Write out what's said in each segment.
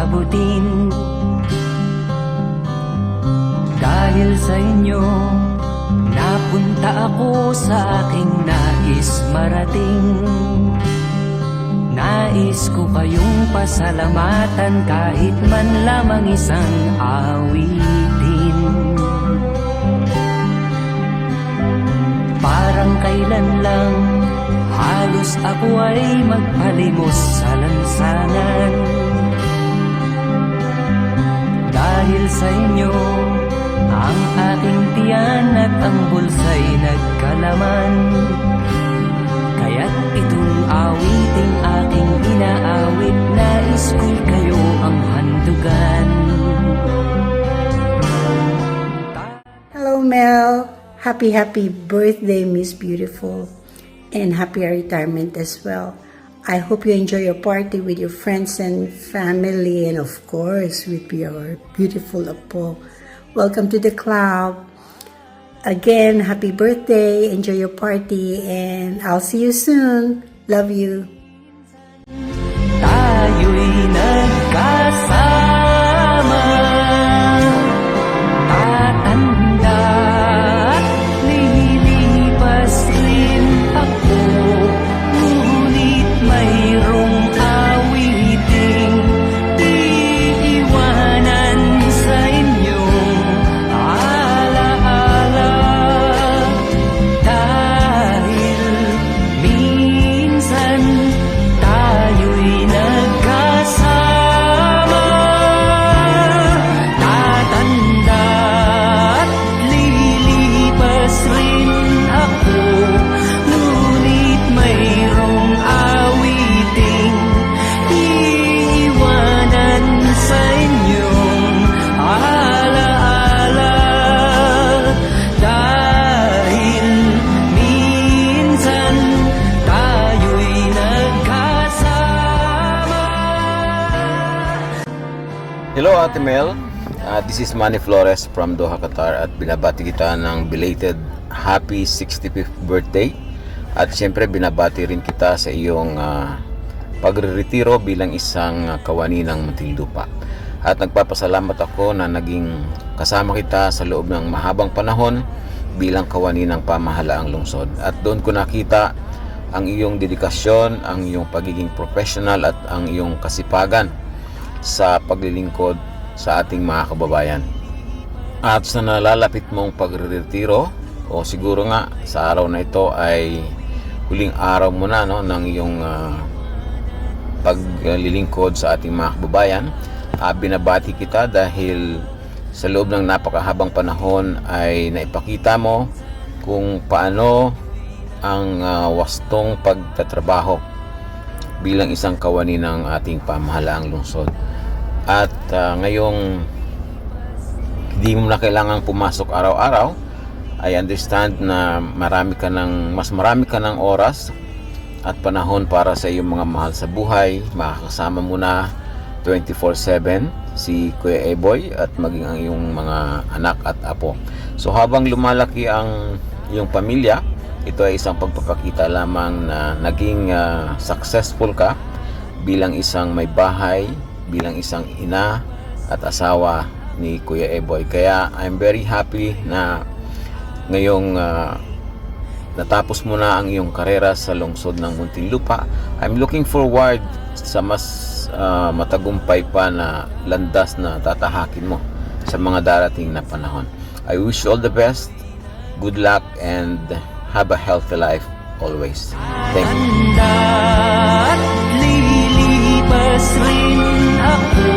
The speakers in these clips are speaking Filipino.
abutin. Dahil sa inyo, napunta ako sa aking nais marating. Nais ko kayong pasalamatan kahit man lamang isang awitin. Parang kailan lang halos ako ay magpalimos sa lansangan. Dahil sa inyo, ang aking tiyan at ang bulsa'y nagkalaman. Kaya't itong awiting aking inaawit, nais ko'y kayo ang handugan. Hello Mel, happy birthday Miss Beautiful, and happy retirement as well. I hope you enjoy your party with your friends and family, and of course with your beautiful Apo. Welcome to the club. Again, happy birthday, enjoy your party, and I'll see you soon. Love you. Tayo'y nagkasama, tatanda at lilipas rin ako, ngunit mayroong awiting iiwanan sa inyong alaala. Dahil minsan tayo'y nagkasama, tatanda at lilipas rin ako, ngunit mayroong awiting iiwanan sa inyong alaala. Dahil minsan tayo'y nagkasama. Hello Ate Mel, this is Manny Flores from Doha, Qatar, at binabati kita ng belated happy 65th birthday. At syempre binabati rin kita sa iyong pagre-retiro bilang isang kawani ng Muntinlupa. At nagpapasalamat ako na naging kasama kita sa loob ng mahabang panahon bilang kawani ng pamahalaang lungsod. At doon ko nakita ang iyong dedikasyon, ang iyong pagiging professional at ang iyong kasipagan sa paglilingkod sa ating mga kababayan. At sa nalalapit mong pagre-retiro, o siguro nga sa araw na ito ay huling araw mo na, no, ng iyong paglilingkod sa ating mga kababayan, binabati kita dahil sa loob ng napakahabang panahon ay naipakita mo kung paano ang wastong pagtatrabaho bilang isang kawani ng ating pamahalaang lungsod. At ngayong hindi mo na kailangang pumasok araw-araw, I understand na mas marami ka ng oras at panahon para sa iyong mga mahal sa buhay. Makakasama mo na 24/7 si Kuya Eboy at maging ang iyong mga anak at apo. So habang lumalaki ang iyong pamilya, ito ay isang pagpapakita lamang na naging successful ka bilang isang may bahay, bilang isang ina at asawa ni Kuya Eboy. Kaya I'm very happy na ngayong natapos mo na ang iyong karera sa lungsod ng Muntinlupa. I'm looking forward sa mas matagumpay pa na landas na tatahakin mo sa mga darating na panahon. I wish you all the best, good luck, and have a healthy life always. Thank you. At lilipas rin ako,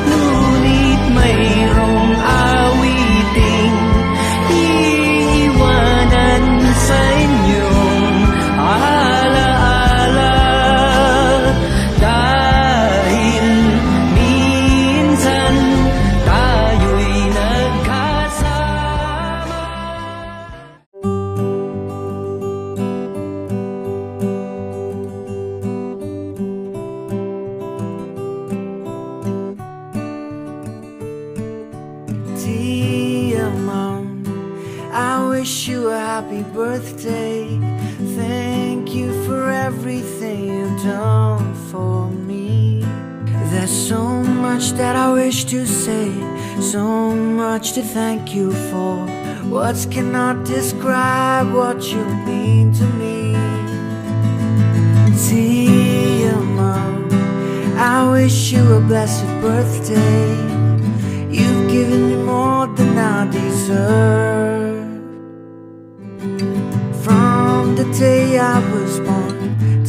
ngunit mayroong awiting iiwanan sa inyong alaala. Dahil minsan tayo'y nagkasama. Dear Mom, I wish you a happy birthday. Thank you for everything you've done for me. There's so much much that I wish to say, so much to thank you for. Words cannot describe what you mean to me. Dear Mom, I wish you a blessed birthday. You've given me more than I deserve. From the day I was born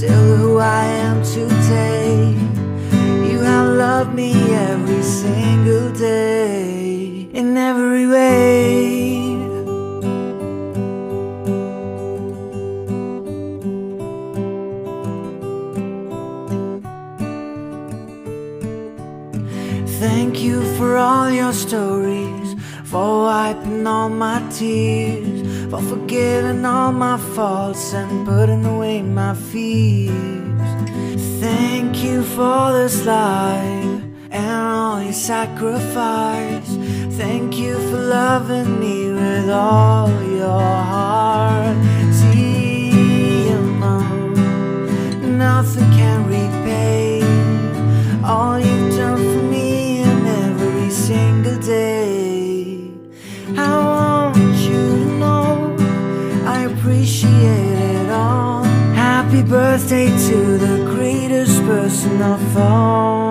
till who I am today, you have loved me every single day, in every way. Thank you for all your stories, for wiping all my tears, for forgiving all my faults and putting away my fears. Thank you for this life and all your sacrifice. Thank you for loving me with all your heart. Dear Mom, nothing can repay all you've done for me in every single day. I want you to know I appreciate it all. Happy birthday to the greatest person of all.